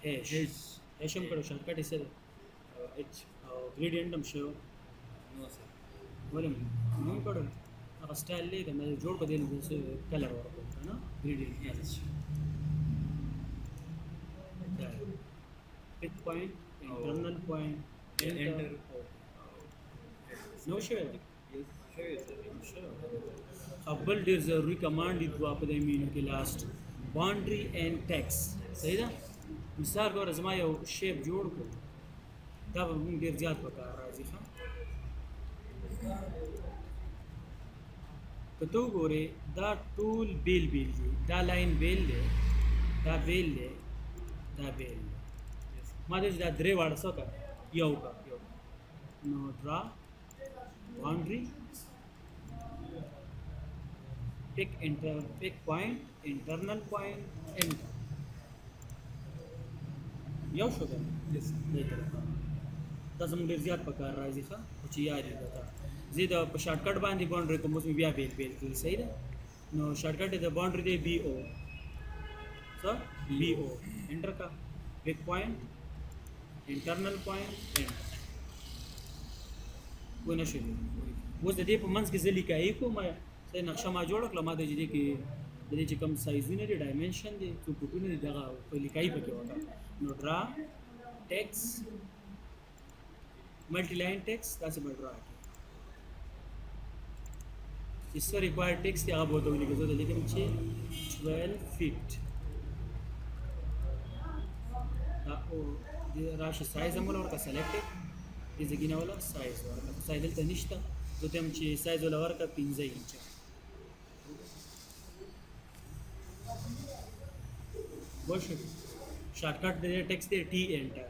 هیش هیش هم کړو شارټکټ یې څه دی H. او ګریډینټ هم شو No, sir. ولې مو کړو هغه سټایل دی کنه جوړ په دې نه کلر ورکړو کنه ګریډینټ H. pick point internal point Enter. no sure Yes, sure. ابل ډیر ضروري کمانډ دی دوه په دې مینو کې لاست باونډري اینڈ ټیکس صحیح ده مثال ګوره زما یو شیپ جوړ کړو دا به موږ ډیر زیات وکړو راځي ښه کته وګورئ دا ټول بیل بیل دي دا لاین بیل دی دا بیل دی دا بیل دی ما دې دا درې واړه څه وکړه یو نو ډرا باونډري pick point internal point enter یو شو ده Yes. دا زموږ ډېر زیات پکار راځي ښه خو چې یاد یې درته زه د په شارټکټ باندې باونډري کوم اوس مې بیا بیل کړل صحیح ده نو شارټکټ د باونډري دی بي او څه بي او انټر کا pick point internal point enter ونه شي اوس د دې په منځ کې زه لیکای کوم سه نقشه ما جوړ کړم ما د دې کې د دې چې کوم سایزونه دي ډایمنشن دي څو پټونه دي دغه په لیکای پکې وکړه نو ډرا ټیکس ملټي لاین ټیکس تاسو به ډرا کړئ اس ریکوایر ټیکس هغه به ته ولیکئ زه د لیکم چې 12 فیټ دا او د راشي سایز هم ورکړه سلیکټ دې ځګینه ولا سایز ورکړه سایز دلته نشته زه ته هم چې سایز ولا ورکړه 15 انچ وشه شارټکټ د ټیکست دی ټي انټر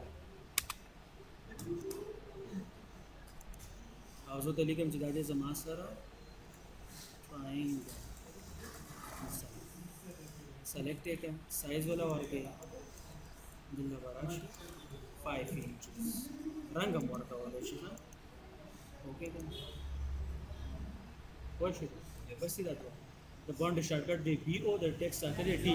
او زه ته لیکم چې دا دې زما سره triangle select it size wala warke dilla barashi 5 inches rangam warka wala shi ha okay then what should bas ida to the bond shortcut the bo the text after the t